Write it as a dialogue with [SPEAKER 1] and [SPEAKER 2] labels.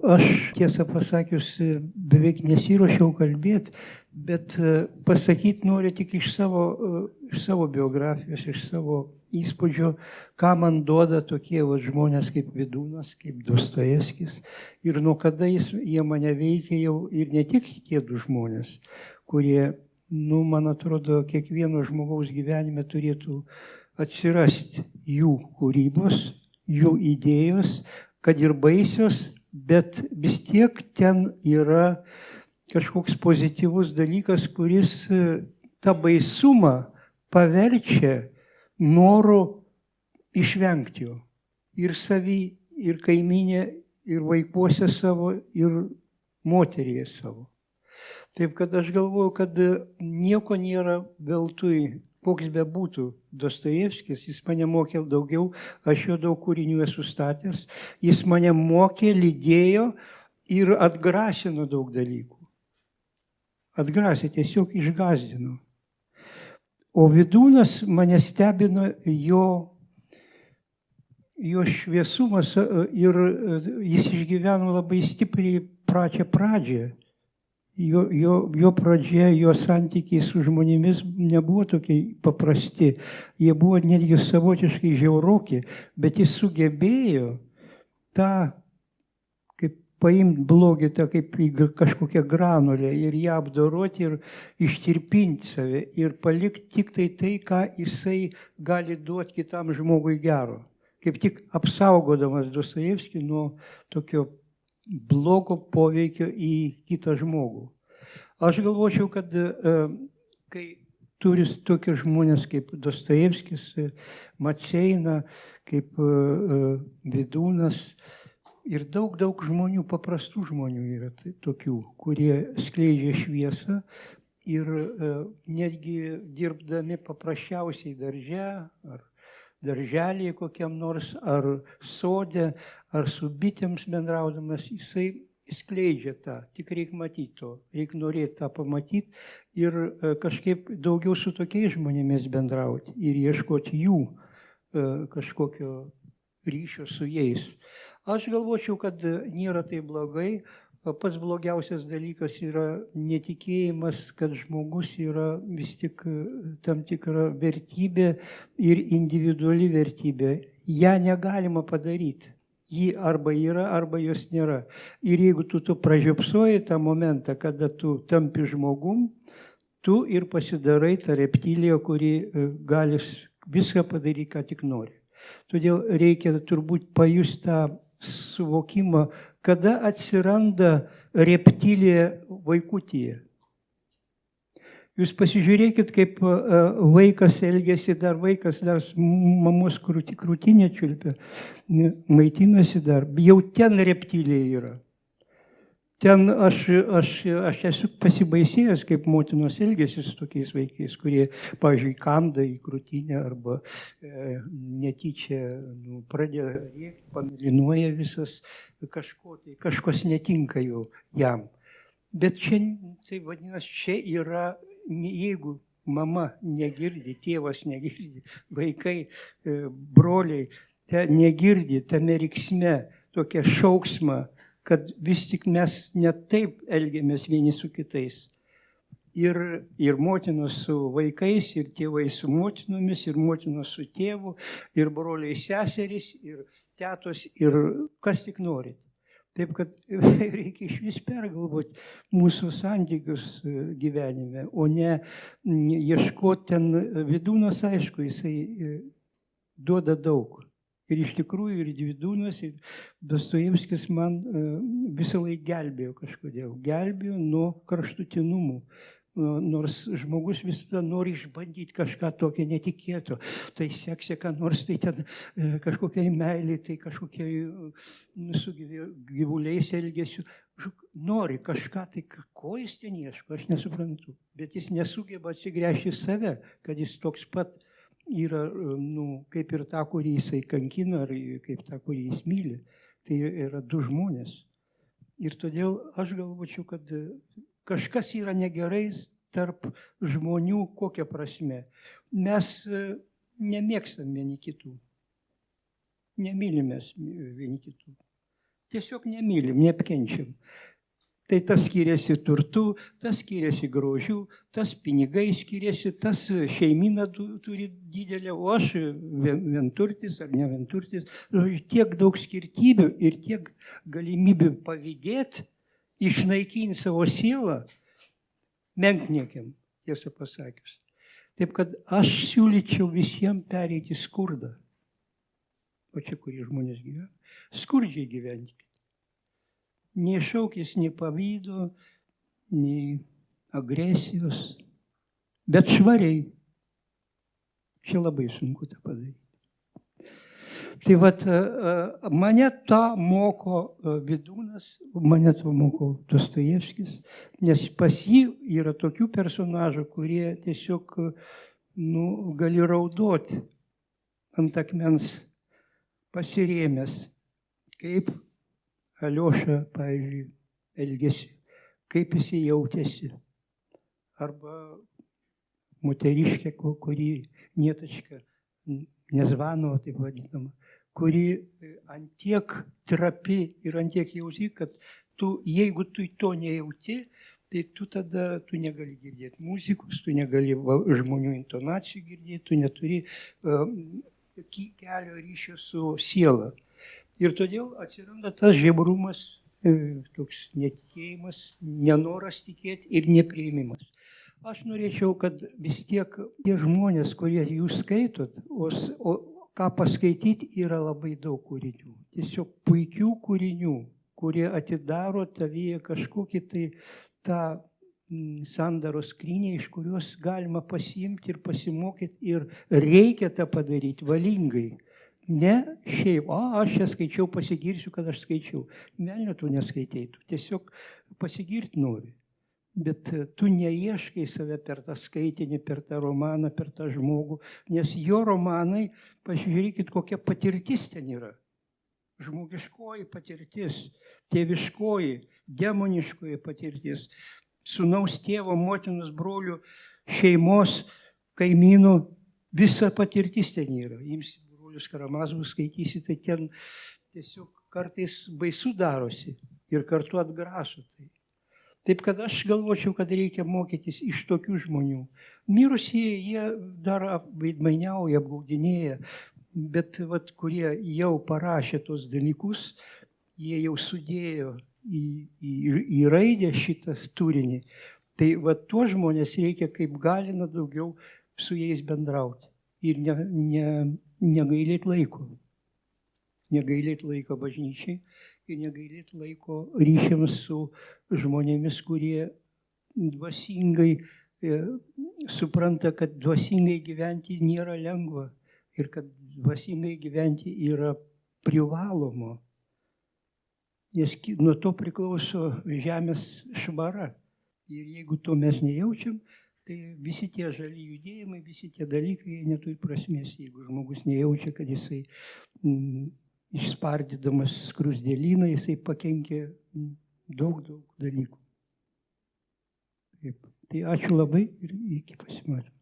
[SPEAKER 1] Aš, tiesą pasakius, beveik nesiruošiau kalbėti, bet pasakyti noriu tik iš savo biografijos, iš savo įspūdžio, ką man duoda tokie žmonės kaip Vydūnas, kaip Dostojevskis. Ir nuo kada jie mane veikia jau, ir ne tik tie du žmonės, kurie, man atrodo, kiekvieno žmogaus gyvenime turėtų atsirasti jų kūrybos, jų idėjos, kad ir baisios, bet vis tiek ten yra kažkoks pozityvus dalykas, kuris tą baisumą paverčia noru išvengti jo. Ir savy, ir kaiminė, ir vaikuose savo, ir moteryje savo. Taip kad aš galvoju, kad nieko nėra veltui, koks bebūtų Dostojevskis, jis mane mokė daugiau, aš jo daug kūrinių esu statęs, jis mane mokė, lydėjo ir atgrasino daug dalykų. Atgrasė, tiesiog išgąsdino. O Vydūnas mane stebino jo šviesumas ir jis išgyveno labai stipriai pačią pradžią. Jo pradžia, jo santykiai su žmonėmis nebuvo tokie paprasti, jie buvo netgi savotiškai žiauroki, bet jis sugebėjo tą, kaip paimti blogį, tą kaip kažkokią granulę ir ją apdoroti ir ištirpinti save ir palikti tik tai, ką jisai gali duoti kitam žmogui gero. Kaip tik apsaugodamas Dostojevskį nuo tokio blogo poveikio į kitą žmogų. Aš galvočiau, kad kai turi tokius žmonės kaip Dostojevskis, Maceina, kaip Vydūnas ir daug žmonių, paprastų žmonių yra tokių, kurie skleidžia šviesą ir netgi dirbdami paprasčiausiai darže ar darželėje kokiam nors, ar sode, ar su bitėms bendraudamas, jisai skleidžia tą, tik reikia matyti to, reikia norėti tą pamatyti ir kažkaip daugiau su tokiais žmonėmis bendrauti ir ieškoti jų kažkokio ryšio su jais. Aš galvočiau, kad nėra tai blogai. Pats blogiausias dalykas yra netikėjimas, kad žmogus yra vis tik tam tikra vertybė ir individuali vertybė. Ja negalima padaryti. Ji arba yra, arba jos nėra. Ir jeigu tu pražiopsoji tą momentą, kada tu tampi žmogum, tu ir pasidarai tą reptiliją, kuri gali viską padaryti, ką tik nori. Todėl reikia turbūt pajusti tą suvokimą, kada atsiranda reptilija vaikutyje. Jūs pasižiūrėkit, kaip vaikas elgėsi, vaikas dar mamos krūtinė čiulpia, maitinasi dar, jau ten reptilija yra. Ten aš esu pasibaisėjęs, kaip motinos elgėsi su tokiais vaikais, kurie, pavyzdžiui, kanda į krūtinę arba netyčia pradėjo rėkti, pamilinuoja visas kažkas netinka jam. Bet čia, tai vadinasi, čia yra, jeigu mama negirdi, tėvas negirdi, vaikai, broliai negirdi tame riksme tokią šauksmą, kad vis tik mes ne taip elgiamės vieni su kitais. Ir motinos su vaikais, ir tėvai su motinomis, ir motinos su tėvu, ir broliai seserys, ir tetos, ir kas tik norit. Taip, kad reikia iš vis pergalvoti mūsų santykius gyvenime, o ne ieškoti ten. Vydūnas, aišku, jisai duoda daug. Ir iš tikrųjų ir Vydūnas, ir Dostojevskis man visą laiką gelbėjo kažkodėl. Gelbėjo nuo kraštutinumų, nors žmogus visada nori išbandyti kažką tokio netikėto, tai seksia, ką nors, tai ten kažkokiai meiliai, tai kažkokiai su gyvuliais elgesiu. Nori kažką, tai ko jis ten ieško, aš nesuprantu. Bet jis nesugeba atsigręžti į save, kad jis toks pat yra, kaip ir tą, kurį jisai kankina, ar kaip tą, kurį jis myli. Tai yra du žmonės. Ir todėl aš galvočiau, kad kažkas yra negerai tarp žmonių, kokia prasme. Mes nemėgstam vieni kitų. Nemylimės vieni kitų. Tiesiog nemylim, neapkenčiam. Tai tas skiriasi turtu, tas skiriasi grožiu, tas pinigai skiriasi, tas šeimyną turi didelę, o aš vienturtis ar ne vienturtis. Tiek daug skirtybių ir tiek galimybių pavydėti, išnaikinti savo sielą, menkniekiam, tiesą pasakius. Taip kad aš siūlyčiau visiems pereiti skurdą. O čia, kurie žmonės gyvena, skurdžiai gyvenkite. Nei šaukis, nei pavydo, nei agresijos, bet švariai. Čia labai sunku tą padaryti. Tai vat, mane tą moko Vydūnas, mane to moko Dostojevskis, nes pas jį yra tokių personažų, kurie tiesiog gali raudoti ant akmens pasirėmęs, kaip Alioša, pavyzdžiui, elgėsi, kaip jis jautėsi. Arba moteriškė, kuri Nietačka, Nezvanova, taip vadinama, kuri antiek trapi ir antiek jauti, kad jeigu tu to nejauti, tai tada tu negali girdėti muzikos, tu negali žmonių intonacijų girdėti, tu neturi kelio ryšio su siela. Ir todėl atsiranda tas žebrumas, toks netikėjimas, nenoras tikėti ir nepriėmimas. Aš norėčiau, kad vis tiek tie žmonės, kurie jūs skaitot, o ką paskaityti, yra labai daug kūrinių. Tiesiog puikių kūrinių, kurie atidaro tavyje kažkokį tą sandaros skrynę, iš kurios galima pasiimti ir pasimokyti ir reikia tą padaryti valingai. Ne šiaip, aš čia skaičiau, pasigirsiu, kad aš skaičiau. Velnio tu neskaitei, tu tiesiog pasigirti nori. Bet tu neieškai save per tą skaitinį, per tą romaną, per tą žmogų, nes jo romanai, pažiūrėkit, kokia patirtis ten yra. Žmogiškoji patirtis, tėviškoji, demoniškoji patirtis, sūnaus tėvo, motinos, brolių, šeimos, kaimynų, visa patirtis ten yra. Imsi brolius Karamazovus skaitysite, ten tiesiog kartais baisu darosi ir kartu atgraso tai. Taip kad aš galvočiau, kad reikia mokytis iš tokių žmonių. Mirusieji, jie dar veidmainiauja, apgaudinėja, bet kurie jau parašė tos dalykus, jie jau sudėjo į raidę šitą turinį. Tai tuos žmonės reikia kaip galima daugiau su jais bendrauti ir negailėti laiko. Negailėti laiko bažnyčiai ir negailėti laiko ryšiams su žmonėmis, kurie dvasingai supranta, kad dvasingai gyventi nėra lengva ir kad dvasingai gyventi yra privaloma. Nes nuo to priklauso žemės švara. Ir jeigu to mes nejaučiam, tai visi tie žali judėjimai, visi tie dalykai neturi prasmės, jeigu žmogus nejaučia, kad jisai išspardydamas skruzdėlyną, jisai pakenkė daug dalykų. Taip. Tai ačiū labai ir iki pasimatymo.